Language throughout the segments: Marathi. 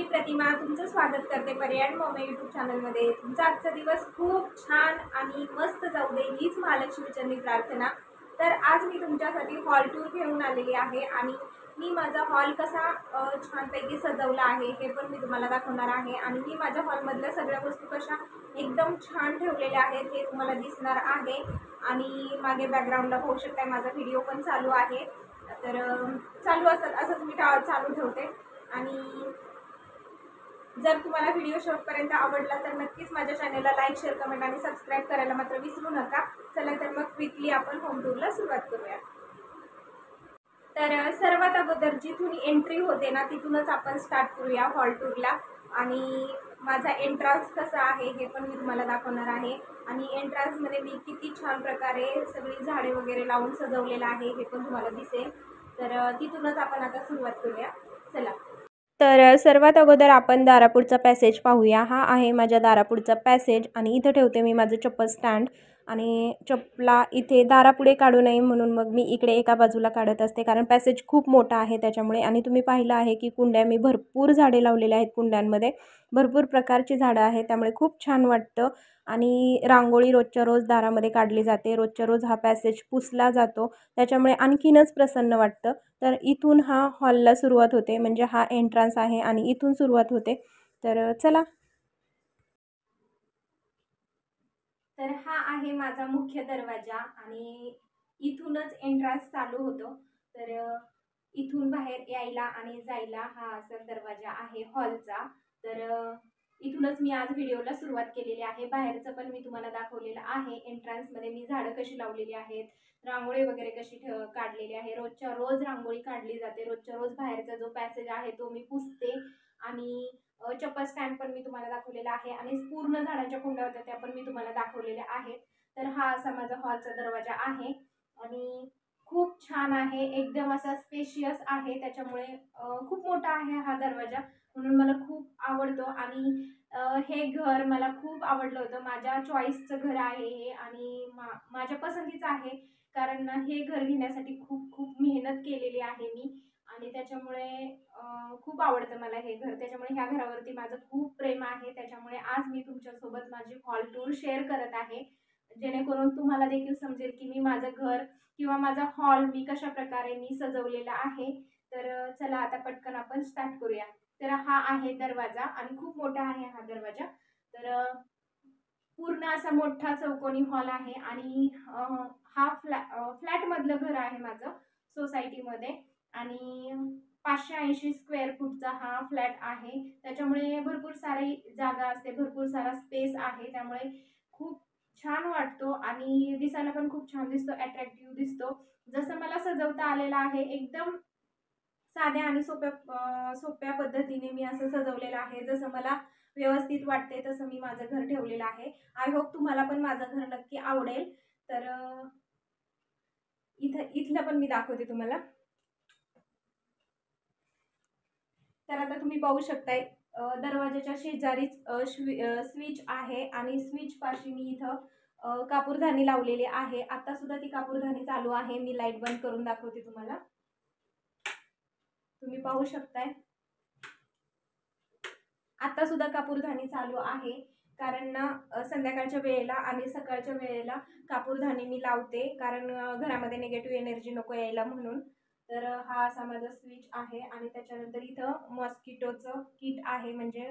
मी प्रतिमा तुमचं स्वागत करते पर्याड मॉमे यूट्यूब चॅनलमध्ये। तुमचा आजचा दिवस खूप छान आणि मस्त जाऊ दे हीच महालक्ष्मीचरणी प्रार्थना। तर आज मी तुमच्यासाठी हॉल टूर घेऊन आलेली आहे आणि मी माझा हॉल कसा छानपैकी सजवला आहे हे पण मी तुम्हाला दाखवणार आहे। आणि मी माझ्या हॉलमधल्या सगळ्या वस्तू कशा एकदम छान ठेवलेल्या आहेत हे तुम्हाला दिसणार आहे। आणि मागे बॅकग्राऊंडला पाहू शकता माझा व्हिडिओ पण चालू आहे। तर चालू असंच मी चालू ठेवते। आणि जर तुम्हाला व्हिडिओ शेवटपर्यंत आवडला तर नक्कीच माझ्या चॅनलला लाईक शेअर कमेंट आणि सबस्क्राईब करायला मात्र विसरू नका। चला तर मग क्विकली आपण होम टूरला सुरुवात करूया। तर सर्वात अगोदर जिथून एंट्री होते ना तिथूनच आपण स्टार्ट करूया हॉल टूरला। आणि माझा एंट्रन्स कसा आहे हे पण मी तुम्हाला दाखवणार आहे। आणि एंट्रन्समध्ये मी किती छान प्रकारे सगळी झाडे वगैरे लावून सजवलेलं आहे हे पण तुम्हाला दिसेल। तर तिथूनच आपण आता सुरुवात करूया, चला। तर सर्वात अगोदर आपण दारापुढचा पॅसेज पाहूया। हा आहे माझ्या दारापुढचा पॅसेज आणि इथं ठेवते मी माझं चप्पल स्टँड। आणि चप्पला इथे दारापुढे काढू नये म्हणून मग मी इकडे एका बाजूला काढत असते, कारण पॅसेज खूप मोठा आहे त्याच्यामुळे। आणि तुम्ही पाहिलं आहे की कुंड्या मी भरपूर झाडे लावलेले आहेत, कुंड्यांमध्ये भरपूर प्रकारची झाडं आहेत त्यामुळे खूप छान वाटतं। आणि रांगोळी रोजच्या रोज दारामध्ये काढली जाते, रोजच्या रोज हा पॅसेज पुसला जातो त्याच्यामुळे आणखीनच प्रसन्न वाटतं। तर इथून हा हॉलला सुरुवात होते, म्हणजे हा एंट्रन्स आहे आणि इथून सुरुवात होते। तर चला। तर हा आहे माझा मुख्य दरवाजा आणि इथूनच एंट्रन्स चालू होतो। तर इथून बाहेर यायला आणि जायला हा असा दरवाजा आहे हॉलचा। तर इथूनच मी आज व्हिडिओला सुरुवात केलेली आहे। बाहेरचं पण मी तुम्हाला दाखवलेलं आहे। एंट्रन्समध्ये मी झाडं कशी लावलेली आहेत, रांगोळी वगैरे कशी काढलेली आहे, रोजच्या रोज रांगोळी काढली जाते, रोजच्या रोज बाहेरचा जो पॅसेज आहे तो मी पुसते। आणि चप्पल स्टँड पण मी तुम्हाला दाखवलेला आहे आणि पूर्ण झाडांच्या कुंड्या होत्या त्या पण मी तुम्हाला दाखवलेल्या आहेत। तर हा असा माझा हॉलचा दरवाजा आहे आणि खूप छान आहे, एकदम असा स्पेशियस आहे त्याच्यामुळे खूप मोठा आहे हा दरवाजा, म्हणून मला खूप आवडतो। आणि हे घर मला खूप आवडलं होतं, माझ्या चॉईसचं घर आहे हे आणि माझ्या पसंतीचं आहे। कारण हे घर घेण्यासाठी खूप खूप मेहनत केलेली आहे मी आणि त्याच्यामुळे खूप आवडतं मला हे घर, त्याच्यामुळे ह्या घरावरती माझं खूप प्रेम आहे। त्याच्यामुळे आज मी तुमच्यासोबत माझी हॉल टूर शेअर करत आहे, जेणेकरून तुम्हाला देखील समजेल की मी माझं घर किंवा माझा हॉल मी कशा प्रकारे मी सजवलेला आहे। तर चला आता पटकन आपण स्टार्ट करूया। तर हा आहे दरवाजा आणि खूप मोठा आहे हा दरवाजा। तर पूर्ण असा मोठा चौकोनी हॉल आहे आणि हा फ्लॅटमधलं घर आहे माझं सोसायटीमध्ये। आणि 580 स्क्वेअर फूटचा हा फ्लॅट आहे, त्याच्यामुळे भरपूर सारी जागा असते, भरपूर सारा स्पेस आहे, त्यामुळे खूप छान वाटतो आणि दिसायला पण खूप छान दिसतो, अट्रॅक्टिव्ह दिसतो। जसं मला सजवता आलेलं आहे एकदम साध्या आणि सोप्या पद्धतीने मी असं सजवलेलं आहे, जसं मला व्यवस्थित वाटते तसं मी माझं घर ठेवलेलं आहे। आय होप तुम्हाला पण माझं घर नक्की आवडेल। तर इथलं पण मी दाखवते तुम्हाला। तर आता तुम्ही पाहू शकताय दरवाजाच्या शेजारीच स्विच आहे आणि स्विच पाशी मी इथं कापूरधानी लावलेली आहे। आता सुद्धा ती कापूरधानी चालू आहे, मी लाईट बंद करून दाखवते तुम्हाला, तुम्ही पाहू शकताय आता सुद्धा कापूरधानी चालू आहे। कारण ना संध्याकाळच्या वेळेला आणि सकाळच्या वेळेला कापूरधानी मी लावते, कारण घरामध्ये निगेटिव्ह एनर्जी नको यायला म्हणून। तर हा असा माझा स्विच आहे आणि त्याच्यानंतर इथं मॉस्किटोचं किट आहे, म्हणजे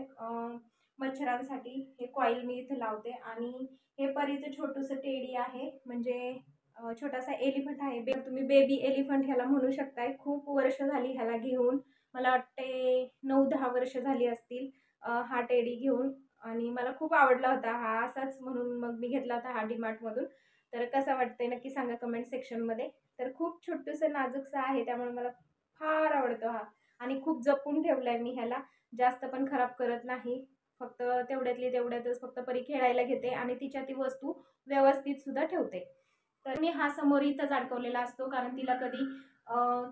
मच्छरांसाठी हे कॉईल मी इथं लावते। आणि हे परीचं छोटंसं टेडी आहे, म्हणजे छोटासा एलिफंट आहे, तुम्ही बेबी एलिफंट ह्याला म्हणू शकताय। खूप वर्ष झाली ह्याला घेऊन, मला वाटते 9-10 वर्ष झाली असतील हा टेडी घेऊन, आणि मला खूप आवडला होता हा असाच, म्हणून मग मी घेतला होता हा डीमार्टमधून। तर कसा वाटतंय नक्की सांगा कमेंट सेक्शनमध्ये। तर खूप छोटंसं नाजूकसं आहे त्यामुळे मला फार आवडतो हा आणि खूप जपून ठेवलाय मी ह्याला, जास्त पण खराब करत नाही, फक्त तेवढ्यातच फक्त परी खेळायला घेते आणि तिच्या ती वस्तू व्यवस्थित सुद्धा ठेवते। तर मी हा समोर इथंच अडकवलेला असतो, कारण तिला कधी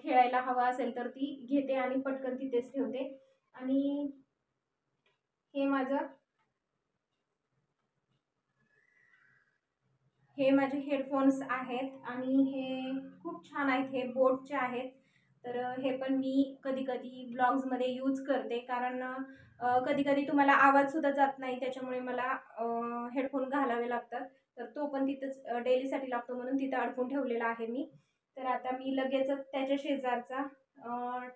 खेळायला हवा असेल तर ती घेते आणि पटकन तिथेच ठेवते। आणि हे माझे हेडफोन्स आहेत आणि हे खूप छान आहेत, हे बोटचे आहेत तर हे पण मी कधी कधी ब्लॉग्समध्ये यूज करते, कारण कधी कधी तुम्हाला आवाजसुद्धा जात नाही, त्याच्यामुळे मला हेडफोन घालावे लागतात. तर तो पण तिथंच डेलीसाठी लागतो म्हणून तिथं अडकून ठेवलेला आहे मी. तर आता मी लगेचच त्याच्या शेजारचा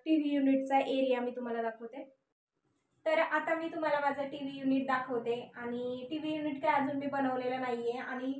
टी व्ही युनिटचा एरिया मी तुम्हाला दाखवते. तर आता मी तुम्हाला माझं टी व्ही युनिट दाखवते. आणि टी व्ही युनिट काय अजून मी बनवलेलं नाही आहे. आणि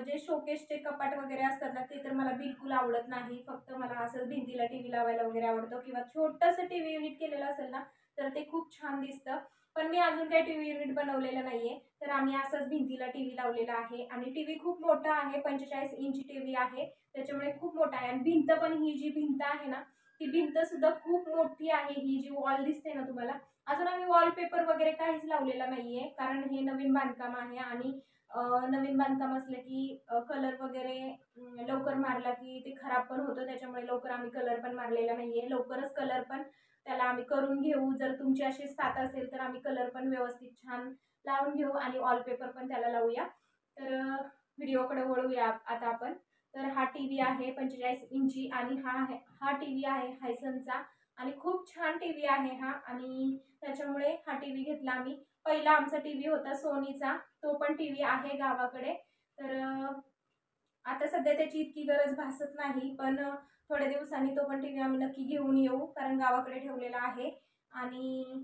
जे शोकेसचे कपाट वगैरे असतात ना, ते तर मला बिलकुल आवडत नाही. फक्त मला असं भिंतीला टी व्ही लावायला वगैरे आवडतं, किंवा छोटंसं टी व्ही युनिट केलेलं असेल ना, तर ते खूप छान दिसतं. पण मी अजून काही टी व्ही युनिट बनवलेलं नाही आहे. तर आम्ही असंच भिंतीला टी व्ही लावलेला आहे. आणि टी व्ही खूप मोठा आहे, 45 इंची टी व्ही आहे, त्याच्यामुळे खूप मोठा आहे. आणि भिंत पण, ही जी भिंत आहे ना, ती भिंत सुद्धा खूप मोठी आहे. ही जी वॉल दिसते ना तुम्हाला, अजून आम्ही वॉलपेपर वगैरे काहीच लावलेला नाहीये, कारण हे नवीन बांधकाम आहे. आणि नवीन बांधकाम असलं की कलर वगैरे लवकर मारला की ते खराब पण होतं, त्याच्यामुळे लवकर आम्ही कलर पण मारलेला नाहीये. लवकरच कलर पण त्याला आम्ही करून घेऊ. जर तुमची अशी साथ असेल तर आम्ही कलर पण व्यवस्थित छान लावून घेऊ आणि वॉलपेपर पण त्याला लावूया. तर व्हिडिओकडे वळूया आता आपण. तर हा टी व्ही आहे 45 इंची, आणि हा टी व्ही आहे हायसनचा. आणि खूप छान टी व्ही आहे हा. आणि त्याच्यामुळे हा टी व्ही घेतला आम्ही. पहिला आमचा टी व्ही होता सोनीचा, तो पण टी व्ही आहे गावाकडे. तर आता सध्या त्याची इतकी गरज भासत नाही, पण थोड्या दिवसांनी तो पण टी व्ही आम्ही नक्की घेऊन येऊ, कारण गावाकडे ठेवलेला आहे. आणि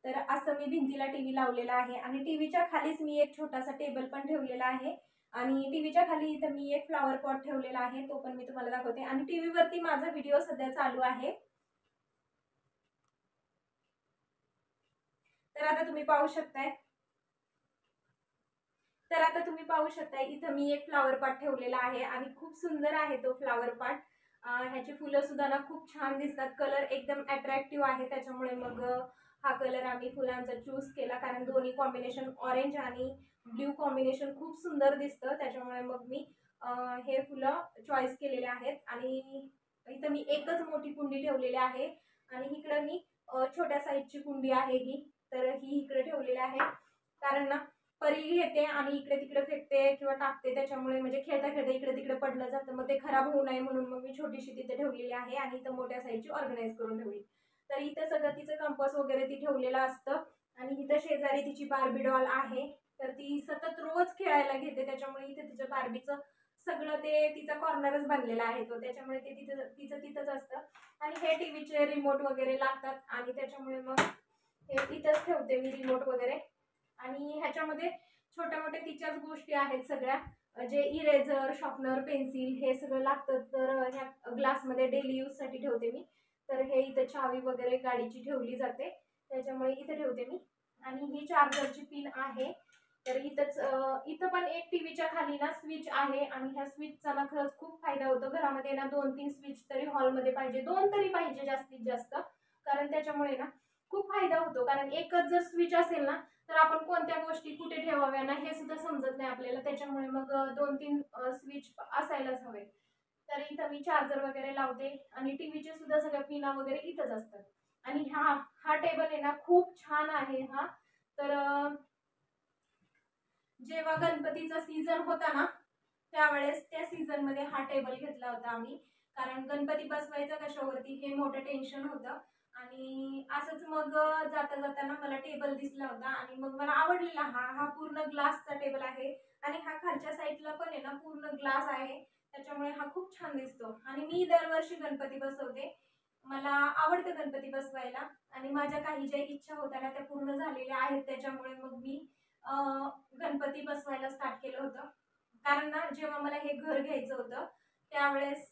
तर असं मी भिंतीला टी व्ही लावलेला आहे. आणि टी व्हीच्या खालीच मी एक छोटासा टेबल पण ठेवलेला आहे. आणि टी व्हीच्या खाली इथं मी एक फ्लॉवर पॉट ठेवलेला आहे, तो पण मी तुम्हाला दाखवते. आणि टी व्हीवरती माझा व्हिडिओ सध्या चालू आहे. तर आता तुम्ही पाहू शकताय. इथं मी एक फ्लॉवर पॉट ठेवलेला आहे, आणि खूप सुंदर आहे तो फ्लॉवर पॉट. ह्याची फुलं सुद्धा ना खूप छान दिसतात. कलर एकदम अट्रॅक्टिव्ह आहे, त्याच्यामुळे मग हा कलर आम्ही फुलांचा चूज केला, कारण दोन्ही कॉम्बिनेशन ऑरेंज आणि ब्ल्यू कॉम्बिनेशन खूप सुंदर दिसतं, त्याच्यामुळे मग मी हे फुलं चॉईस केलेले आहेत. आणि इथं मी एकच मोठी कुंडी ठेवलेली आहे, आणि इकडं मी छोट्या साईजची कुंडी आहे ही. तर ही इकडे ठेवलेली आहे, कारण ना परी घेते आणि इकडे तिकडे फेकते किंवा टाकते, त्याच्यामुळे म्हणजे खेळता खेळता इकडे तिकडे पडलं जातं, मग ते खराब होऊ नये म्हणून मग मी छोटीशी तिथे ठेवलेली आहे. आणि इथं मोठ्या साईजची ऑर्गनाईज करून ठेवली. तर इथं सगळं तिचं कंपास वगैरे ती ठेवलेलं असतं. आणि इथं शेजारी तिची बार्बी डॉल आहे, तर ती सतत रोज खेळायला घेते, त्याच्यामुळे इथे तिच्या बार्बीचं सगळं ते तिचा कॉर्नरच बनलेला आहे तो, त्याच्यामुळे ते तिचं तिथंच असतं. आणि हे टीव्हीचे रिमोट वगैरे लागतात, आणि त्याच्यामुळे मग हे इथंच ठेवते मी रिमोट वगैरे. आणि ह्याच्यामध्ये छोट्या मोठ्या तिच्याच गोष्टी आहेत सगळ्या, जे इरेझर, शॉर्पनर, पेन्सिल हे सगळं लागतं. तर ह्या ग्लासमध्ये डेली यूजसाठी ठेवते मी. तर हे इथं चावी वगैरे गाडीची ठेवली जाते, त्याच्यामुळे इथं ठेवते मी. आणि ही चार्जरची पिन आहे. तर इथं पण एक टीव्हीच्या खाली ना स्विच आहे, आणि ह्या स्विचचा ना खरंच खूप फायदा होतो. घरामध्ये ना 2-3 स्विच तरी हॉलमध्ये पाहिजे, 2 तरी पाहिजे जास्तीत जास्त, कारण त्याच्यामुळे ना खूप फायदा होतो. कारण एकच जर स्विच असेल ना, तर आपण कोणत्या गोष्टी कुठे ठेवाव्या ना हे सुद्धा समजत नाही आपल्याला, त्याच्यामुळे मग 2-3 स्विच असायलाच हवे. तर इथं मी चार्जर वगैरे लावते, आणि टीव्हीचे सुद्धा सगळ्या पिना वगैरे इथंच असतात. आणि हा टेबल आहे ना खूप छान आहे हा. तर जेव्हा गणपतीचा सीझन होता ना, त्यावेळेस त्या सीझन मध्ये हा टेबल घेतला होता आम्ही, कारण गणपती बसवायचा कशावरती हे मोठं टेन्शन होतं. आणि असंच मग जाता जाताना मला टेबल दिसला होता, आणि मग मला आवडलेला हा पूर्ण ग्लासचा टेबल आहे. आणि हा खालच्या साईडला पण आहे ना पूर्ण ग्लास आहे, त्याच्यामुळे हा खूप छान दिसतो. आणि मी दरवर्षी गणपती बसवते, मला आवडतं गणपती बसवायला. आणि माझ्या काही ज्या इच्छा होत्या ना त्या पूर्ण झालेल्या आहेत, त्याच्यामुळे मग मी गणपती बसवायला स्टार्ट केलं होतं. कारण ना जेव्हा मला हे घर घ्यायचं होतं त्यावेळेस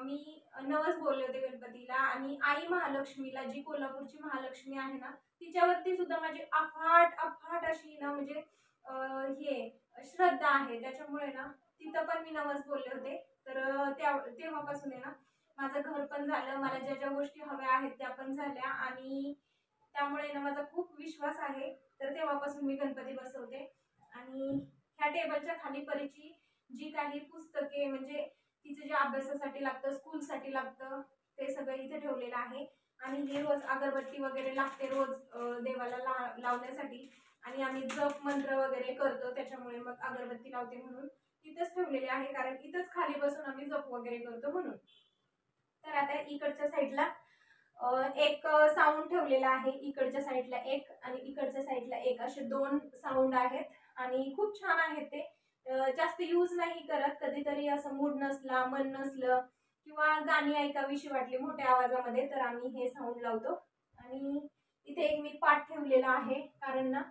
मी नवस बोलले होते गणपतीला. आणि आई महालक्ष्मीला, जी कोल्हापूरची महालक्ष्मी आहे ना, तिच्यावरती सुद्धा माझी अफाट अफाट अशी ना म्हणजे हे श्रद्धा आहे, त्याच्यामुळे ना तिथं पण मी नवस बोलले होते. तर तेव्हापासून आहे ना माझं घर पण झालं, मला ज्या ज्या गोष्टी हव्या आहेत त्या पण झाल्या. आणि त्यामुळे ना माझा खूप विश्वास आहे. तर तेव्हापासून मी गणपती बसवते. आणि ह्या टेबलच्या खाली परीची जी काही पुस्तके, म्हणजे तिचं जे अभ्यासासाठी लागतं, स्कूलसाठी लागतं, ते सगळं इथे ठेवलेलं आहे. आणि हे रोज अगरबत्ती वगैरे लागते रोज देवाला लावण्यासाठी. आणि आम्ही जप मंत्र वगैरे करतो, त्याच्यामुळे मग अगरबत्ती लावते म्हणून इथंच ठेवलेले आहे, कारण इथंच खाली बसून आम्ही जप वगैरे करतो म्हणून. तर आता इकडच्या साईडला एक साऊंड ठेवलेला आहे, इकडच्या साईडला एक आणि इकडच्या साईडला एक, असे 2 साऊंड आहेत आणि खूप छान आहेत ते. जास्त यूज नाही करत, कधीतरी असं मूड नसला, मन नसलं किंवा गाणी ऐकावीशी वाटली मोठ्या आवाजामध्ये तर आम्ही हे साऊंड लावतो. आणि इथे एक मी पाट ठेवलेला आहे, कारण ना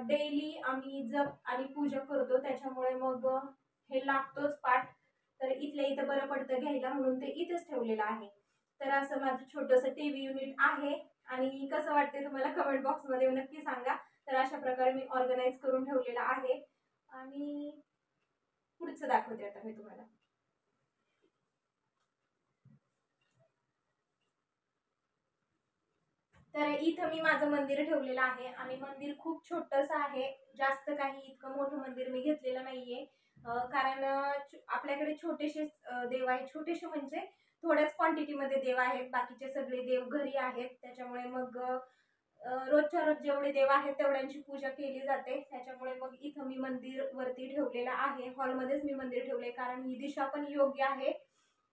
डेली आम्ही जप आणि पूजा करतो, त्याच्यामुळे मग हे लागतोच पाट. तर इथल्या इथं बरं पडतं घ्यायला म्हणून ते इथेच ठेवलेलं आहे. तर असं माझं छोटंसं टीव्ही युनिट आहे आणि कसं वाटते तुम्हाला कमेंट बॉक्समध्ये नक्की सांगा. तर अशा प्रकारे मी ऑर्गनाईज करून ठेवलेलं आहे आणि पुढचं दाखवते आता मी तुम्हाला. तर इथं मी माझं मंदिर ठेवलेलं आहे आणि मंदिर खूप छोटंसं आहे, जास्त काही इतकं मोठं मंदिर मी घेतलेलं नाहीये. कारण आपल्याकडे छोटेसे देव आहेत, छोटेसे म्हणजे थोड्याच क्वांटिटीमध्ये देव आहेत, बाकीचे सगळे देव घरी आहेत. त्याच्यामुळे मग रोजच्या रोज जेवढे देव आहेत तेवढ्यांची पूजा केली जाते. त्याच्यामुळे मग इथं मी मंदिर वरती ठेवलेलं आहे, हॉलमध्येच मी मंदिर ठेवले, कारण ही दिशा पण योग्य आहे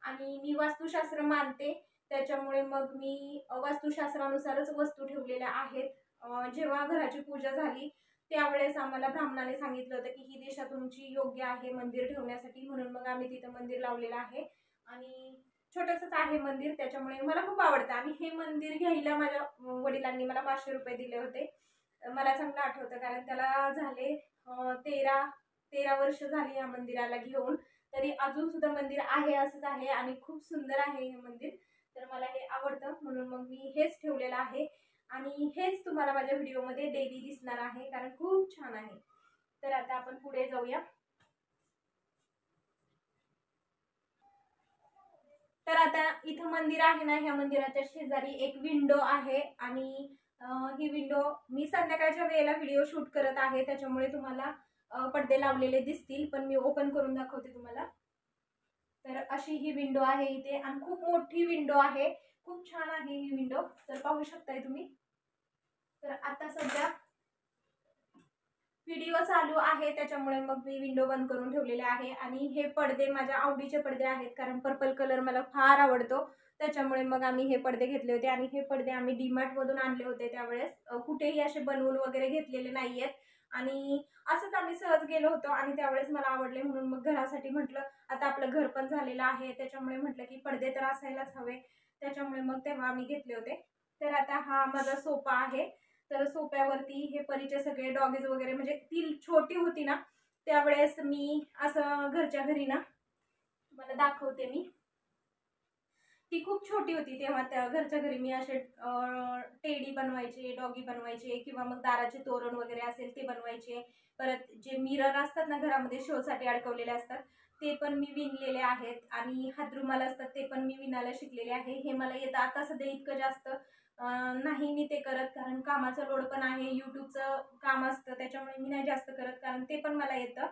आणि मी वास्तुशास्त्र मानते. त्याच्यामुळे मग मी वास्तुशास्त्रानुसारच वस्तू ठेवलेल्या आहेत. जेव्हा घराची पूजा झाली त्यावेळेस आम्हाला ब्राह्मणाने सांगितलं होतं की ही दिशा तुमची योग्य आहे मंदिर ठेवण्यासाठी, म्हणून मग आम्ही तिथं मंदिर लावलेलं आहे. आणि छोटंसंच आहे मंदिर, त्याच्यामुळे मला खूप आवडतं. आणि हे मंदिर घ्यायला माझ्या वडिलांनी मला 500 रुपये दिले होते. मला चांगलं आठवतं, कारण त्याला झाले 13 वर्ष झाली या मंदिराला घेऊन, तरी अजून सुद्धा मंदिर आहे असंच आहे आणि खूप सुंदर आहे हे मंदिर. तर मला हे आवडतं म्हणून मग मी हेच ठेवलेलं आहे आणि हेच तुम्हाला माझ्या व्हिडिओमध्ये डेली दिसणार आहे, कारण खूप छान आहे. तर आता आपण पुढे जाऊया. तर आता इथं मंदिर आहे ना, ह्या मंदिराच्या शेजारी एक विंडो आहे आणि ही विंडो मी संध्याकाळच्या वेळेला व्हिडिओ शूट करत आहे, त्याच्यामुळे तुम्हाला पडदे लावलेले दिसतील, पण मी ओपन करून दाखवते तुम्हाला. तर अशी ही विंडो आहे इथे आणि खूप मोठी विंडो आहे, खूप छान आहे ही विंडो, तर पाहू शकताय तुम्ही. तर आता सध्या व्हिडिओ चालू आहे त्याच्यामुळे मग मी विंडो बंद करून ठेवलेले आहे. आणि हे पडदे माझ्या आवडीचे पडदे आहेत, कारण पर्पल कलर मला फार आवडतो, त्याच्यामुळे मग आम्ही हे पडदे घेतले होते. आणि हे पडदे आम्ही डीमार्ट मधून आणले होते, त्यावेळेस कुठेही असे बनवून वगैरे घेतलेले नाहीयेत. आणि असंच आम्ही सहज गेलो होतो आणि त्यावेळेस मला आवडले, म्हणून मग घरासाठी म्हटलं, आता आपलं घर पण झालेलं आहे त्याच्यामुळे म्हटलं की पडदे तर असायलाच हवे, त्याच्यामुळे मग तेव्हा आम्ही घेतले होते. तर आता हा माझा सोफा आहे. तर सोफ्यावरती हे परीचे सगळे डॉगीज वगैरे, म्हणजे ती छोटी होती ना त्यावेळेस मी असं घरच्या घरी ना, तुम्हाला दाखवते मी, ती खूप छोटी होती तेव्हा त्या घरच्या घरी मी असे टेडी बनवायचे, डॉगी बनवायचे, किंवा मग दाराचे तोरण वगैरे असेल ते बनवायचे. परत जे मिरर असतात ना घरामध्ये शोसाठी अडकवलेले असतात ते पण मी विणलेले आहेत. आणि हातरुमाल असतात ते पण मी विणायला शिकलेले आहे. हे मला येतं, आता सध्या इतकं जास्त नाही मी ते करत, कारण कामाचा लोड पण आहे, यूट्यूबचं काम असतं, त्याच्यामुळे मी नाही जास्त करत, कारण ते पण मला येतं.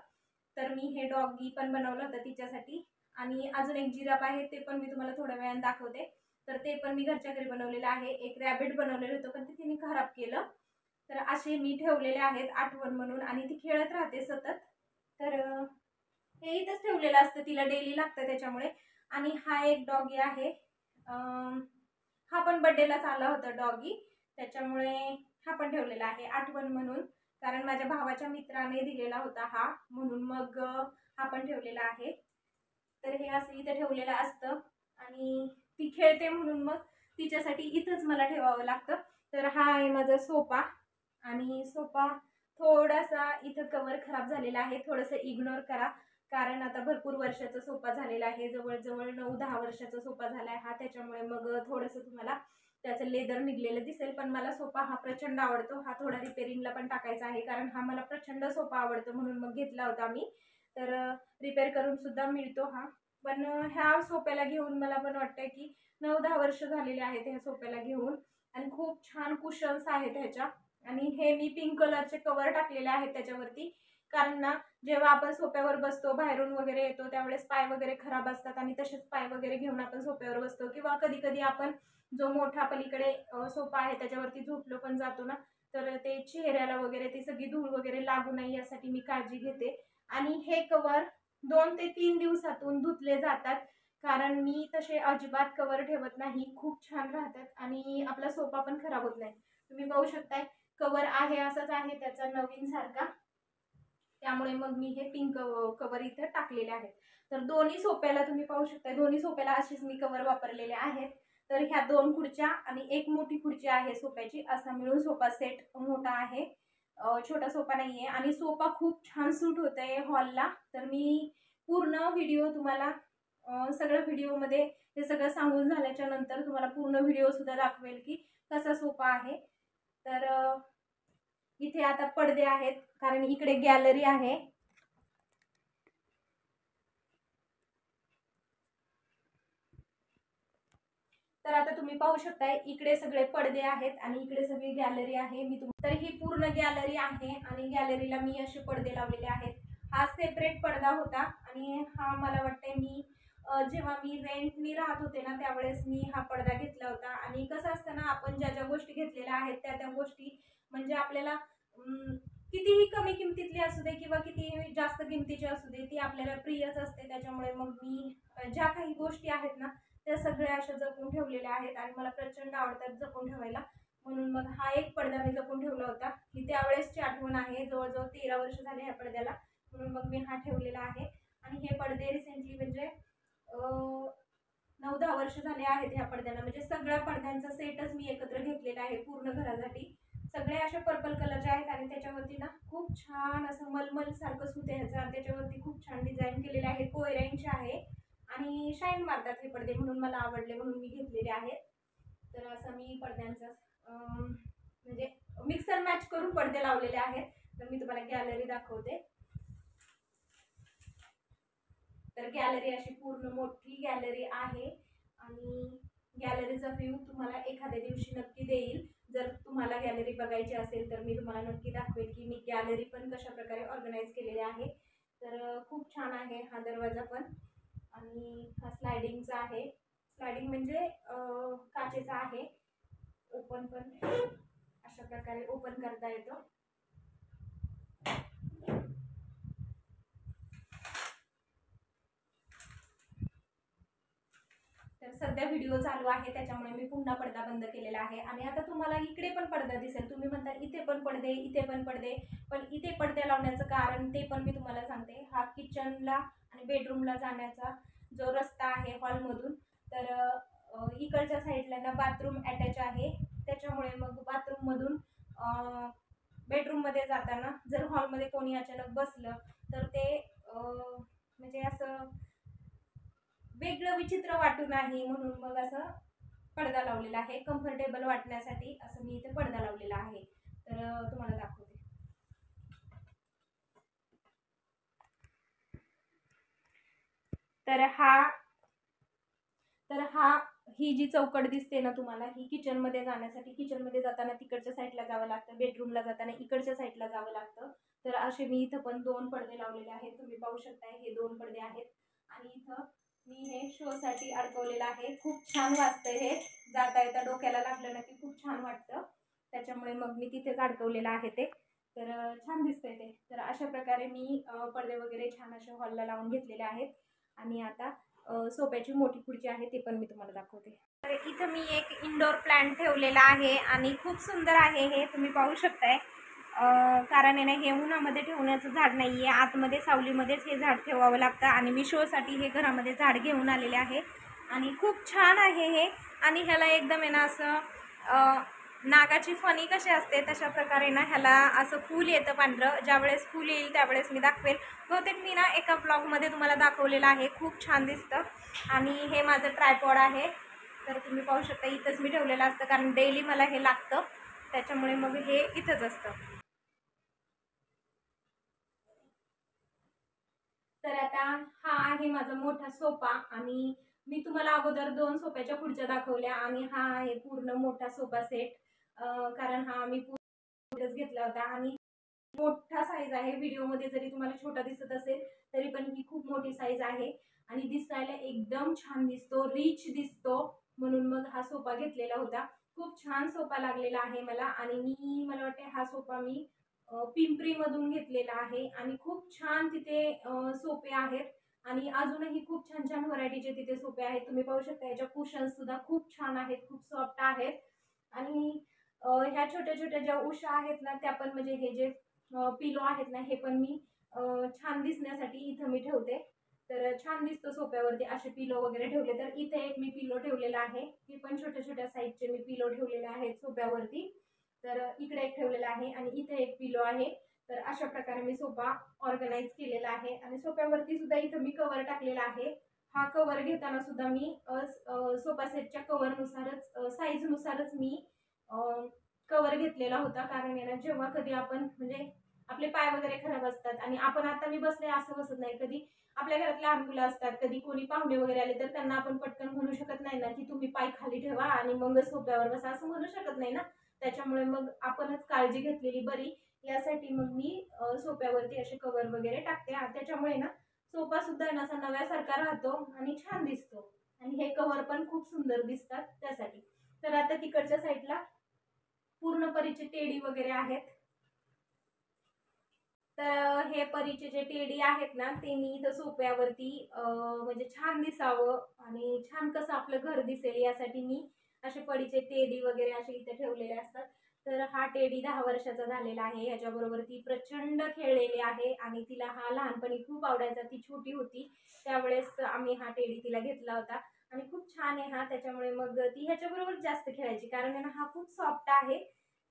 तर मी हे डॉगी पण बनवलं होतं तिच्यासाठी. आणि अजून एक जिराफ आहे, ते पण मी तुम्हाला थोड्या वेळाने दाखवते. तर ते पण मी घरच्या घरी बनवलेलं आहे. एक रॅबिट बनवलेलं होतं, पण ते तिने खराब केलं. तर असे मी ठेवलेले आहेत आठवण म्हणून, आणि ती खेळत राहते सतत. तर हे इथंच ठेवलेलं असतं, तिला डेली लागतं त्याच्यामुळे. आणि हा एक डॉगी आहे, हा पण बड्डेलाच आला होता डॉगी, त्याच्यामुळे हा पण ठेवलेला आहे आठवण म्हणून, कारण माझ्या भावाच्या मित्राने दिलेला होता हा, म्हणून मग हा पण ठेवलेला आहे. तर हे असं इथं ठेवलेलं असतं आणि ती खेळते म्हणून मग तिच्यासाठी इथंच मला ठेवावं लागतं. तर हा आहे माझा सोफा. आणि सोफा थोडासा इथं कवर खराब झालेला आहे, थोडंसं इग्नोर करा, कारण आता भरपूर वर्षाचा सोफा झालेला आहे, जवळजवळ 9-10 वर्षाचा सोफा झाला आहे हा, त्याच्यामुळे मग थोडंसं तुम्हाला त्याचं लेदर निघलेलं दिसेल. पण मला सोफा हा प्रचंड आवडतो, हा थोडा रिपेरिंगला पण टाकायचा आहे, कारण हा मला प्रचंड सोफा आवडतो म्हणून मग घेतला होता मी. तर रिपेअर करून सुद्धा मिळतो हा. पण ह्या सोफ्याला घेऊन मला पण वाटतंय की 9-10 वर्ष झालेले आहेत ह्या सोफ्याला घेऊन, आणि खूप छान कुशन्स आहेत ह्याच्या. आणि हे मी पिंक कलरचे कवर टाकलेले आहेत त्याच्यावरती, कारण ना जेव्हा आपण सोफ्यावर बसतो, बाहेरून वगैरे येतो, त्यावेळेस पाय वगैरे खराब असतात आणि तसेच पाय वगैरे घेऊन आपण सोफ्यावर बसतो, किंवा कधी कधी आपण जो मोठा पलीकडे सोफा आहे त्याच्यावरती झोपलो पण जातो ना, तर ते चेहऱ्याला वगैरे ती सगळी धूळ वगैरे लागू नये यासाठी मी काळजी घेते. आणि हे कवर 2 ते 3 दिवसातून धुतले जातात, कारण मी तसे अजिबात कवर ठेवत नाही, खूप छान राहतात आणि आपला सोफा पण खराब होत नाही. तुम्ही पाहू शकताय कवर आहे असाच आहे त्याचा नवीन सारखा, त्यामुळे मग मी हे पिंक कवर इथं टाकलेले आहेत. तर दोन्ही सोफ्याला तुम्ही पाहू शकता, दोन्ही सोफ्याला अशीच मी कवर वापरलेले आहेत. तर ह्या 2 खुर्च्या आणि एक मोठी खुर्ची आहे सोफ्याची, असा मिळून सोफा सेट मोठा आहे, छोटा सोफा नाहीये. आणि सोफा खूप छान सूट होतंय हॉलला. तर मी पूर्ण व्हिडिओ तुम्हाला सगळ्या व्हिडिओमध्ये हे सगळं सांगून झाल्याच्या नंतर तुम्हाला पूर्ण व्हिडिओ सुद्धा दाखवेल की कसा सोफा आहे. तर इथे आता पडदे आहेत कारण इकडे गॅलरी आहे. तर आता तुम्ही पाहू शकताय इकडे सगळे पडदे आहेत आणि इकडे सगळी गॅलरी आहे. तर ही पूर्ण गॅलरी आहे आणि गॅलरीला मी असे पडदे लावलेले आहेत. हा सेपरेट पडदा होता आणि हा मला वाटतंय मी जेव्हा मी रेंटनी राहत होते ना त्यावेळेस मी हा पडदा घेतला होता. आणि कसं असतं ना, आपण ज्या ज्या गोष्टी घेतलेल्या आहेत त्या त्या गोष्टी म्हणजे आपल्याला कितीही कमी किमतीतली असू दे किंवा कितीही जास्त किमतीची असू दे ती आपल्याला प्रियच असते. त्याच्यामुळे मग मी ज्या काही गोष्टी आहेत ना त्या सगळ्या अशा जपून ठेवलेल्या आहेत आणि मला प्रचंड आवडतात जपून ठेवायला. म्हणून मग हा एक पडदा मी जपून ठेवला होता. ही त्यावेळेसची आठवण आहे, जवळजवळ 13 वर्ष झाले ह्या पडद्याला, म्हणून मग मी हा ठेवलेला आहे. आणि हे पडदे रिसेंटली म्हणजे 9-10 वर्ष झाले आहेत ह्या पडद्यांना. म्हणजे सगळ्या पडद्यांचा सेटच मी एकत्र घेतलेला आहे पूर्ण घरासाठी. सगळे असे पर्पल कलरचे आहेत आणि त्याच्यावरती ना खूप छान असं मलमल सारखं सूत आहे ह्याचं आणि त्याच्यावरती खूप छान डिझाईन केलेले आहे, कोयऱ्यांचे आहे आणि शाईन मारतात हे पडदे, म्हणून मला आवडले म्हणून मी घेतलेले आहेत. तर असं मी पडद्यांचं म्हणजे मिक्सर मॅच करून पडदे लावलेले आहेत. तर मी तुम्हाला गॅलरी दाखवते. तर गॅलरी अशी पूर्ण मोठी गॅलरी आहे आणि गॅलरीचा व्ह्यू तुम्हाला एखाद्या दिवशी नक्की देईल. जर तुम्हाला गॅलरी बघायची असेल तर मी तुम्हाला नक्की दाखवेल की मी गॅलरी पण कशा प्रकारे ऑर्गनाईज केलेली आहे. तर खूप छान आहे हा दरवाजा पण. आणि हा स्लायडिंगचा आहे, स्लायडिंग म्हणजे काचेचा आहे. ओपन पण अशा प्रकारे ओपन करता येतो. तर सध्या व्हिडिओ चालू आहे त्याच्यामुळे मी पुन्हा पडदा बंद केलेला आहे. आणि आता तुम्हाला इकडे पण पडदा दिसेल. तुम्ही म्हणता इथे पण पडदे, इथे पण पडदे, पण इथे पडदे लावण्याचं कारण ते पण मी तुम्हाला सांगते. हा किचनला आणि बेडरूमला जाण्याचा जो रस्ता आहे हॉलमधून, तर इकडच्या साईडला ना बाथरूम अटॅच आहे. त्याच्यामुळे मग बाथरूममधून बेडरूममध्ये जाताना जर हॉलमध्ये कोणी अचानक बसलं तर ते म्हणजे असं वेगळं विचित्र वाटू नाही, म्हणून मग असं पडदा लावलेला आहे कम्फर्टेबल वाटण्यासाठी. असं मी इथे पडदा लावलेला आहे. तर तुम्हाला दाखवते. तर हा ही जी चौकट दिसते ना तुम्हाला, ही किचनमध्ये जाण्यासाठी. किचनमध्ये जाताना तिकडच्या साईडला जावं लागतं, बेडरूमला जाताना इकडच्या साईडला जावं लागतं. तर असे मी इथं पण 2 पडदे लावलेले आहेत. तुम्ही पाहू शकताय हे 2 पडदे आहेत. आणि इथं मी हे शोसाठी अडकवलेलं आहे. खूप छान वाटतं हे, जाता येता डोक्याला लागलं ना की खूप छान वाटतं. त्याच्यामुळे मग मी तिथेच अडकवलेलं आहे ते. तर छान दिसतंय ते. तर अशा प्रकारे मी पडदे वगैरे छान असे हॉलला लावून घेतलेले आहेत. आणि आता सोफ्याची मोठी खुर्ची आहे ते पण मी तुम्हाला दाखवते. तर इथं मी एक इंडोर प्लांट ठेवलेला आहे आणि खूप सुंदर आहे हे, तुम्ही पाहू शकताय. कारण आहे ना हे उन्हामध्ये ठेवण्याचं झाड नाही आहे, आतमध्ये सावलीमध्येच हे झाड ठेवावं लागतं. आणि मी शोसाठी हे घरामध्ये झाड घेऊन आलेले आहे आणि खूप छान आहे हे. आणि ह्याला एकदम आहे ना असं नागाची फणी कशी असते तशा प्रकारे ना ह्याला असं फूल येतं पांढरं. ज्यावेळेस फूल येईल त्यावेळेस मी दाखवेल. बहुतेक मी ना एका ब्लॉगमध्ये तुम्हाला दाखवलेलं आहे. खूप छान दिसतं. आणि हे माझं ट्रायपॉड आहे. तर तुम्ही पाहू शकता इथंच मी ठेवलेलं असतं कारण डेली मला हे लागतं, त्याच्यामुळे मग हे इथंच असतं. तर आता हा आहे माझा मोठा सोफा आणि मी तुम्हाला अगोदर 2 सोफ्याच्या खुर्च्या दाखवल्या आणि हा आहे पूर्ण मोठा सोफा सेट. कारण हा मी पूर्णच घेतला होता आणि मोठा साईज आहे. व्हिडिओमध्ये जरी तुम्हाला छोटा दिसत असेल तरी पण ही खूप मोठी साईज आहे आणि दिसायला एकदम छान दिसतो, रिच दिसतो, म्हणून मग हा सोफा घेतलेला होता. खूप छान सोफा लागलेला आहे मला. आणि मला वाटते हा सोफा मी पिंपरीमधून घेतलेला आहे आणि खूप छान तिथे सोफे आहेत आणि अजूनही खूप छान छान व्हरायटीचे तिथे सोफे आहेत. तुम्ही पाहू शकता याच्या कुशन्स सुद्धा खूप छान आहेत, खूप सॉफ्ट आहेत. आणि ह्या छोट्या छोट्या ज्या उशा आहेत ना त्या पण म्हणजे हे जे पिलो आहेत ना हे पण मी छान दिसण्यासाठी इथं मी ठेवते. तर छान दिसतो सोफ्यावरती असे पिलो वगैरे ठेवले. तर इथे एक मी पिलो ठेवलेला आहे, हे पण छोट्या छोट्या साईजचे मी पिलो ठेवलेले आहेत सोफ्यावरती. तर इकडे एक ठेवलेला आहे आणि इथे एक पिलो आहे. तर अशा प्रकारे मी सोफा ऑर्गनाइज केलेला आहे. आणि सोफ्यावरती सुद्धा इथं मी कवर टाकलेला आहे. हा कवर घेताना सुद्धा मी सोफा सेटच्या कवरनुसारच साईजनुसारच मी कवर घेतलेला होता. कारण आहे ना जेव्हा कधी आपण म्हणजे आपले पाय वगैरे खराब असतात आणि आपण आता मी बसले असं बसत नाही, कधी आपल्या घरात लहान मुलं असतात, कधी कोणी पाहुणे वगैरे आले तर त्यांना आपण पटकन म्हणू शकत नाही ना की तुम्ही पाय खाली ठेवा आणि मग सोफ्यावर बसा, असं म्हणू शकत नाही ना. त्याच्यामुळे मग आपणच काळजी घेतलेली बरी, यासाठी मग मी सोफ्यावरती असे कवर वगैरे टाकते. त्याच्यामुळे ना सोफा सुद्धा ना असा नव्यासारखा राहतो आणि छान दिसतो. आणि हे कवर पण खूप सुंदर दिसतात त्यासाठी. तर आता तिकडच्या साईडला पूर्ण परीचे टेडी वगैरे आहेत. तर हे परीचे जे टेडी आहेत ना ते मी इथं सोफ्यावरती म्हणजे छान दिसावं आणि छान कसं आपलं घर दिसेल यासाठी मी असे परीचे टेडी वगैरे असे इथे ठेवलेले असतात. तर हा टेडी 10 वर्षाचा झालेला आहे. ह्याच्याबरोबर ती प्रचंड खेळलेली आहे आणि तिला हा लहानपणी खूप आवडायचा. ती छोटी होती त्यावेळेस आम्ही हा टेडी तिला घेतला होता आणि खूप छान आहे हा. त्याच्यामुळे मग ती ह्याच्याबरोबर जास्त खेळायची, कारण हा खूप सॉफ्ट आहे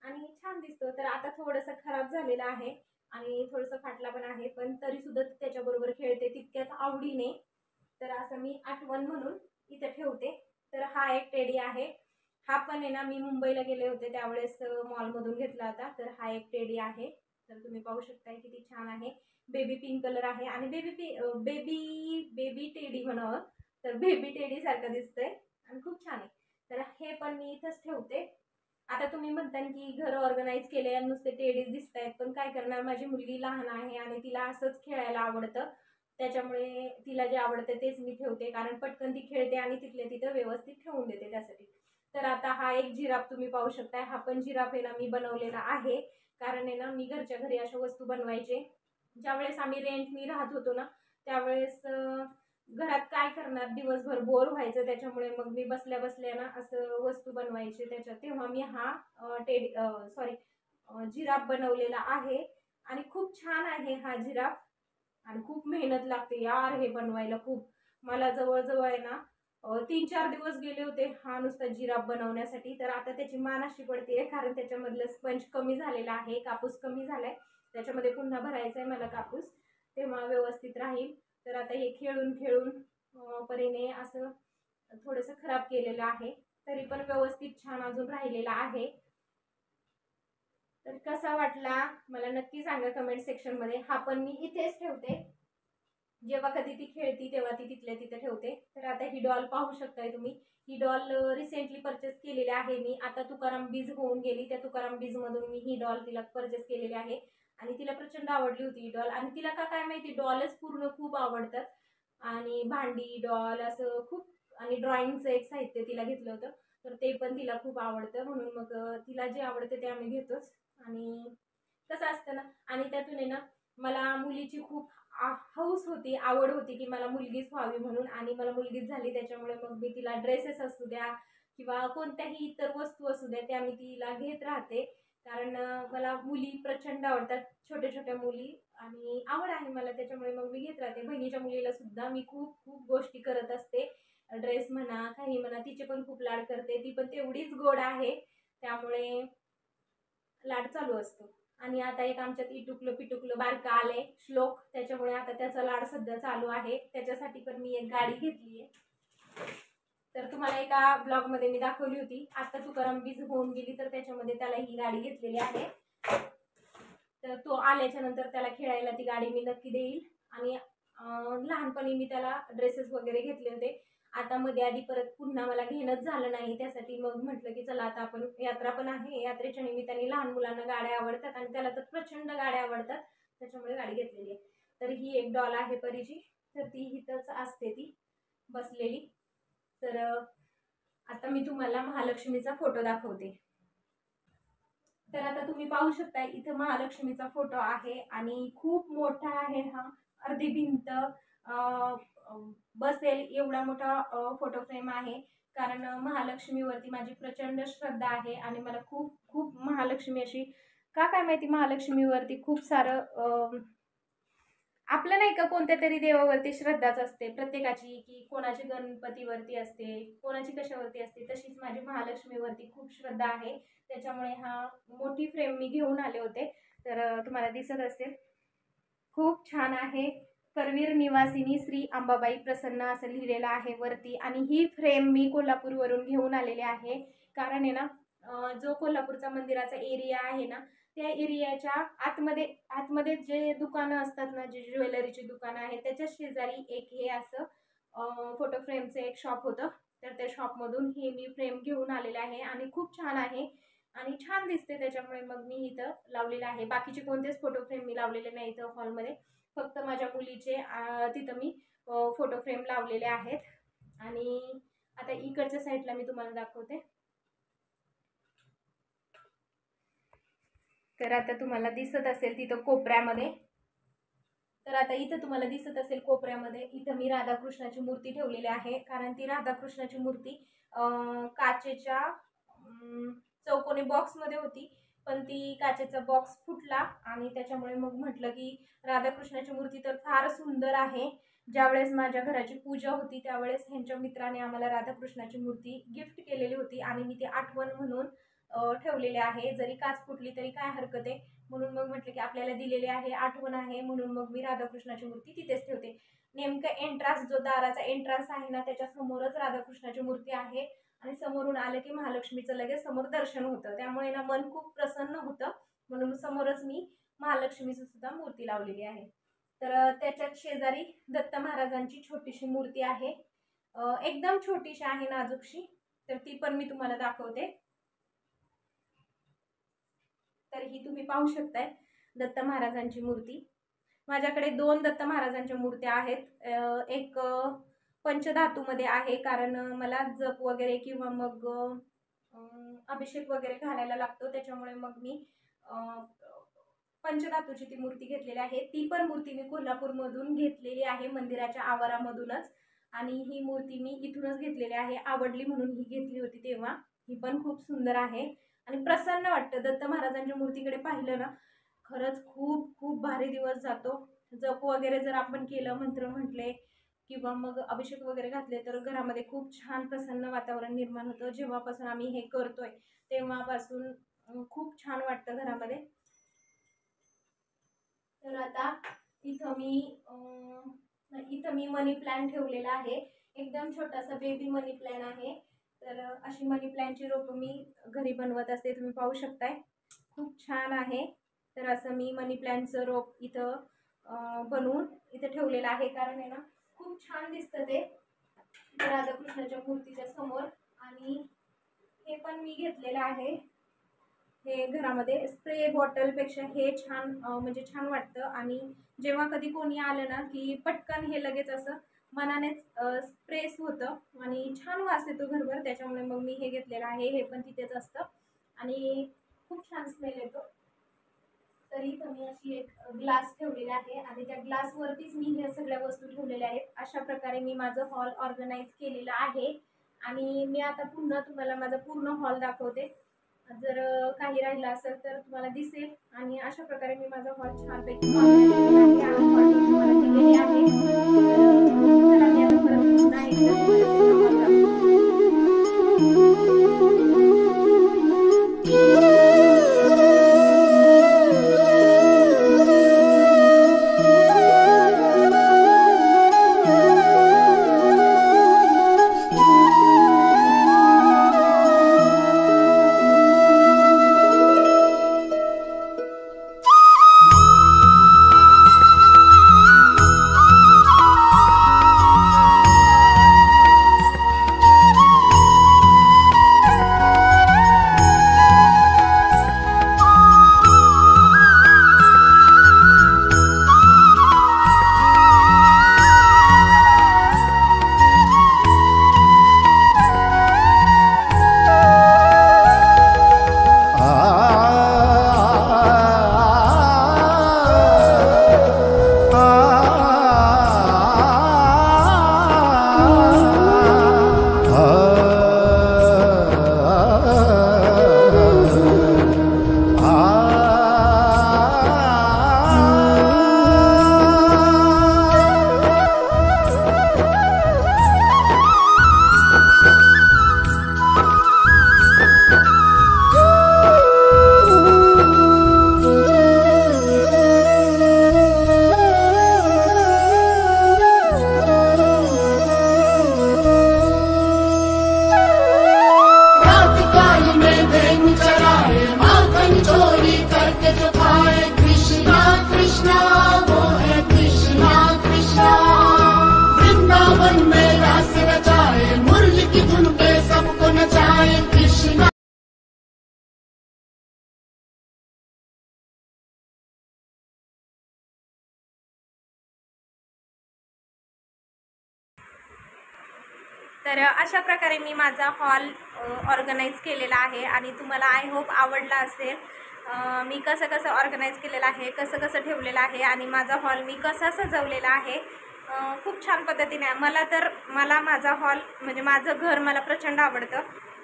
आणि छान दिसतो. तर आता थोडंसं खराब झालेलं आहे आणि थोडंसं फाटला पण आहे, पण तरी सुद्धा त्याच्याबरोबर खेळते तितक्याच आवडीने. तर असं मी आठवण म्हणून इथे ठेवते. तर हा एक टेडी आहे. हा पण आहे ना मी मुंबईला गेले होते त्यावेळेस मॉलमधून घेतला होता. तर हा एक टेडी आहे. तर तुम्ही पाहू शकताय किती छान आहे. बेबी पिंक कलर आहे आणि बेबी टेडी म्हणावं, तर बेबी टेडी सारखं दिसतंय आणि खूप छान आहे. तर हे पण मी इथंच ठेवते. आता तुम्ही म्हणता की घर ऑर्गनाइज केले आणि नुसते टेडीज दिसत आहेत, पण काय करणार, माझी मुलगी लहान आहे आणि तिला असंच खेळायला आवडतं. त्याच्यामुळे तिला जे आवडतं तेच मी ठेवते, कारण पटकन ती खेळते आणि तिथल्या तिथं व्यवस्थित ठेवून देते त्यासाठी. तर आता हा एक जिराफ तुम्ही पाहू शकताय. हा पण जिराफ आहे ना मी बनवलेला आहे, कारण आहे ना मी घरच्या घरी अशा वस्तू बनवायचे. ज्यावेळेस आम्ही रेंटनी राहत होतो ना त्यावेळेस घरात काय करणार, दिवसभर बोर व्हायचं. त्याच्यामुळे मग मी बसल्या बसल्या ना असं वस्तू बनवायचे त्याच्यात. तेव्हा मी हा जिराफ बनवलेला आहे आणि खूप छान आहे हा जिराफ. आणि खूप मेहनत लागते यार हे बनवायला. खूप मला जवळजवळ आहे ना 3-4 दिवस गेले होते हा नुसता जिराफ बनवण्यासाठी. तर आता त्याची मान अशी पडते कारण त्याच्यामधलं स्पंज कमी झालेला आहे, कापूस कमी झालाय. त्याच्यामध्ये पुन्हा भरायचा आहे मला कापूस, तेव्हा व्यवस्थित राहील. तर आता हे खेळून खेळून परीने असं थोडंसं खराब केलेलं आहे, तरी पण व्यवस्थित छान अजून राहिलेला आहे. तर कसा वाटला मला नक्की सांगा कमेंट सेक्शन मध्ये. हा पण मी इथेच ठेवते, जेव्हा कधी ती खेळती तेव्हा ती तिथल्या तिथे ठेवते. तर आता ही डॉल पाहू शकताय तुम्ही. ही डॉल रिसेंटली परचेस केलेली आहे मी. आता तुकाराम बीज होऊन गेली, त्या तुकाराम बीज मधून मी ही डॉल तिला परचेस केलेली आहे आणि तिला प्रचंड आवडली होती ही डॉल. आणि तिला का काय माहिती डॉलच पूर्ण खूप आवडतात आणि भांडी डॉल असं खूप. आणि ड्रॉइंगचं एक साहित्य तिला घेतलं होतं तर ते पण तिला खूप आवडतं, म्हणून मग तिला जे आवडतं ते आम्ही घेतोच. आणि कसं असतं ना, आणि त्यातून आहे ना मला मुलीची खूप हौस होती, आवड होती की मला मुलगीच व्हावी म्हणून. आणि मला मुलगीच झाली, त्याच्यामुळे मग मी तिला ड्रेसेस असू द्या किंवा कोणत्याही इतर वस्तू असू द्या त्या मी तिला घेत राहते. कारण मला मुली प्रचंड आवडतात, छोट्या छोट्या मुली, आणि आवड आहे मला त्याच्यामुळे मग मी घेत राहते. बहिणीच्या मुलीला सुद्धा मी खूप खूप गोष्टी करत असते, ड्रेस म्हणा काही म्हणा. तिचे पण खूप लाड करते, ती पण तेवढीच गोड आहे, त्यामुळे लाड चालू असतो. आणि आता एक आमच्यात इटुकलं पिटुकलं बारका आलंय श्लोक, त्याच्यामुळे आता त्याचा लाड सध्या चालू आहे. त्याच्यासाठी पण मी एक गाडी घेतली आहे. तर तुम्हाला एका ब्लॉग मध्ये मी दाखवली होती, आता तुकाराम बीज होऊन गेली तर त्याच्यामध्ये त्याला ही गाडी घेतलेली आहे. तर तो आल्याच्या नंतर त्याला खेळायला ती गाडी मी नक्की देईल. आणि लहानपणी मी त्याला ड्रेसेस वगैरे घेतले होते. आता मध्ये आधी परत पुन्हा मला घेणंच झालं नाही, त्यासाठी मग म्हटलं की चला आता आपण, यात्रा पण आहे, यात्रेच्या निमित्ताने लहान मुलांना गाड्या आवडतात आणि त्याला तर प्रचंड गाड्या आवडतात, त्याच्यामुळे गाडी घेतलेली आहे. तर ही एक डॉल आहे परीची, तर ती इथंच असते ती बसलेली. तर आता मी तुम्हाला महालक्ष्मीचा फोटो दाखवते. तर आता तुम्ही पाहू शकता इथं महालक्ष्मीचा फोटो आहे आणि खूप मोठा आहे हा, अर्धी भिंत बसेल एवढा मोठा फोटो फ्रेम आहे. कारण महालक्ष्मीवरती माझी प्रचंड श्रद्धा आहे आणि मला खूप खूप महालक्ष्मी अशी का काय माहिती महालक्ष्मीवरती खूप सारं आपलं नाही का कोणत्या तरी देवावरती श्रद्धाच असते प्रत्येकाची, की कोणाची गणपतीवरती असते, कोणाची कशावरती असते. तशीच माझी महालक्ष्मीवरती खूप श्रद्धा आहे. त्याच्यामुळे हा मोठी फ्रेम मी घेऊन आले होते. तर तुम्हाला दिसत असेल खूप छान आहे. करवीर निवासिनी श्री अंबाबाई प्रसन्न असं लिहिलेलं आहे वरती. आणि ही फ्रेम मी कोल्हापूरवरून घेऊन आलेले आहे. कारण आहे ना जो कोल्हापूरचा मंदिराचा एरिया आहे ना त्या एरियाच्या आतमध्ये जे दुकानं असतात ना, जे ज्वेलरीची दुकानं आहेत त्याच्या शेजारी एक हे असं फोटो फ्रेमचं एक शॉप होतं. तर त्या शॉपमधून हे मी फ्रेम घेऊन आलेले आहे आणि खूप छान आहे आणि छान दिसते. त्याच्यामुळे मग मी इथं लावलेलं आहे. बाकीचे कोणतेच फोटो फ्रेम मी लावलेले नाही इथं हॉलमध्ये. फक्त माझ्या मुलीचे तिथं मी फोटो फ्रेम लावलेले आहेत. आणि आता इकडच्या साईडला मी तुम्हाला दाखवते. तर आता तुम्हाला दिसत असेल तिथं कोपऱ्यामध्ये, तर आता इथं तुम्हाला दिसत असेल कोपऱ्यामध्ये इथं मी राधाकृष्णाची मूर्ती ठेवलेली आहे. कारण ती राधाकृष्णाची मूर्ती काचेच्या चौकोनी बॉक्समध्ये होती, पण ती काचेचा बॉक्स फुटला आणि त्याच्यामुळे मग म्हटलं की राधाकृष्णाची मूर्ती तर फार सुंदर आहे. ज्यावेळेस माझ्या घराची पूजा होती त्यावेळेस ह्यांच्या मित्राने आम्हाला राधाकृष्णाची मूर्ती गिफ्ट केलेली होती आणि मी ती आठवण म्हणून ठेवलेले आहे. जरी काच फुटली तरी काय हरकत आहे, म्हणून मग म्हटलं की आपल्याला दिलेली आहे, आठवण आहे, म्हणून मग मी राधाकृष्णाची मूर्ती तिथेच ठेवते. नेमकं एंट्रान्स जो दाराचा एंट्रान्स आहे ना त्याच्या समोरच राधाकृष्णाची मूर्ती आहे आणि समोरून आलं की महालक्ष्मीचं लगेच समोर दर्शन होतं. त्यामुळे ना मन खूप प्रसन्न होतं, म्हणून समोरच मी महालक्ष्मीची सुद्धा मूर्ती लावलेली आहे. तर त्याच्यात शेजारी दत्त महाराजांची छोटीशी मूर्ती आहे, एकदम छोटीशी आहे, नाजूकशी. तर ती पण मी तुम्हाला दाखवते. तर ही तुम्ही पाहू शकताय दत्त महाराजांची मूर्ती. माझ्याकडे 2 दत्त महाराजांच्या मूर्त्या आहेत. एक पंचधातूमध्ये आहे, कारण मला जप वगैरे किंवा मग अभिषेक वगैरे घालायला लागतो, त्याच्यामुळे मग मी पंचधातूची ती मूर्ती घेतलेली आहे. ती पण मूर्ती मी कोल्हापूरमधून घेतलेली आहे, मंदिराच्या आवारामधूनच. आणि ही मूर्ती मी इथूनच घेतलेली आहे, आवडली म्हणून ही घेतली होती तेव्हा. ही पण खूप सुंदर आहे आणि प्रसन्न वाटतं. दत्त महाराजांच्या मूर्तीकडे पाहिलं ना खरंच खूप खूप भारी दिवस जातो. जप वगैरे जर आपण केलं, मंत्र म्हटले किंवा मग अभिषेक वगैरे घातले तर घरामध्ये खूप छान प्रसन्न वातावरण निर्माण होतं. जेव्हापासून आम्ही हे करतोय तेव्हापासून खूप छान वाटतं घरामध्ये. तर आता इथं मी मनी प्लॅन्ट ठेवलेला आहे, एकदम छोटासा बेबी मनी प्लॅन आहे. तर अशी मनी प्लॅनची रोपं मी घरी बनवत असते, तुम्ही पाहू शकताय, खूप छान आहे. तर असं मी मनी प्लॅनचं रोप इथं बनवून इथं ठेवलेलं आहे, कारण आहे ना खूप छान दिसतं ते राधाकृष्णाच्या मूर्तीच्या समोर. आणि हे पण मी घेतलेलं आहे, हे घरामध्ये स्प्रे बॉटलपेक्षा हे छान म्हणजे छान वाटतं. आणि जेव्हा कधी कोणी आलं ना की पटकन हे लगेच असं मनानेच स्प्रेस होतं आणि छान वास येतो घरभर. त्याच्यामुळे मग मी हे घेतलेलं आहे, हे पण तिथेच असतं आणि खूप छान स्मेल येतो. तरी इथं मी अशी एक ग्लास ठेवलेला आहे आणि त्या ग्लासवरतीच मी ह्या सगळ्या वस्तू ठेवलेल्या आहेत. अशा प्रकारे मी माझं हॉल ऑर्गनाईज केलेलं आहे आणि मी आता पुन्हा तुम्हाला माझा पूर्ण हॉल दाखवते. जर काही राहिलं असेल तर तुम्हाला दिसेल. आणि अशा प्रकारे मी माझा हॉल छानपैकी ऑर्गनाईज केलेला आहे आणि हॉल तुम्हाला दिलेली आहे. तर चला मी आता परत पुन्हा एकदा तुम्हाला तर अशा प्रकारे मी माझा हॉल ऑर्गनाईज केलेला आहे आणि तुम्हाला आय होप आवडला असेल. मी कसं कसं ऑर्गनाईज केलेलं आहे, कसं कसं ठेवलेलं आहे आणि माझा हॉल मी कसा सजवलेला आहे. खूप छान पद्धतीने मला माझा हॉल म्हणजे माझं घर मला प्रचंड आवडतं,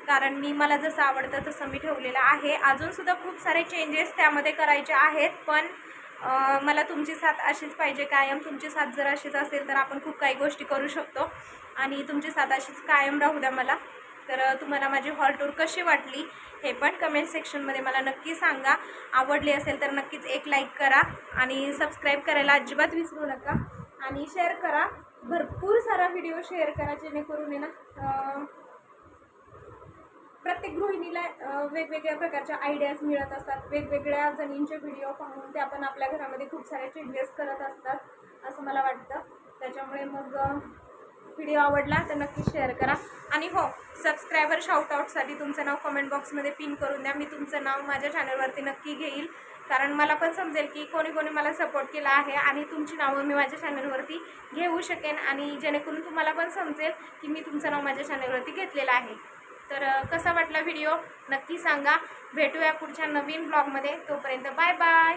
कारण मला जसं आवडतं तसं मी ठेवलेलं आहे. अजूनसुद्धा खूप सारे चेंजेस त्यामध्ये करायचे आहेत, पण मला तुमची साथ अशीच पाहिजे कायम. तुमची साथ जर अशीच असेल तर आपण खूप काही गोष्टी करू शकतो आणि तुमची साथ अशीच कायम राहू द्या मला. तर तुम्हाला माझी हॉल टूर कशी वाटली हे पण कमेंट सेक्शनमध्ये मला नक्की सांगा. आवडली असेल तर नक्कीच एक लाईक करा आणि सबस्क्राईब करायला अजिबात विसरू नका आणि शेअर करा. भरपूर सारा व्हिडिओ शेअर करा, जेणेकरून प्रत्येक गृहिणीला वेगवेगळ्या प्रकारच्या आयडियाज मिळत असतात. वेगवेगळ्या जणींचे व्हिडिओ पाहून ते आपण आपल्या घरामध्ये खूप सारे चेंजेस करत असतात असं मला वाटतं. त्याच्यामुळे मग व्हिडिओ आवडला तर नक्की शेअर करा आणि हो, सबस्क्रायबर शाउटआउटसाठी तुमचं नाव कमेंट बॉक्समध्ये पिन करून द्या. मी तुमचं नाव माझ्या चॅनलवरती नक्की घेईल, कारण मला पण समजेल की कोणी कोणी मला सपोर्ट केला आहे आणि तुमची नावं मी माझ्या चॅनलवरती घेऊ शकेन आणि जेणेकरून तुम्हाला पण समजेल की मी तुमचं नाव माझ्या चॅनलवरती घेतलेलं आहे. तर कसा वाटला व्हिडिओ नक्की सांगा. भेटूया पुढच्या नवीन ब्लॉगमध्ये. तोपर्यंत बाय बाय.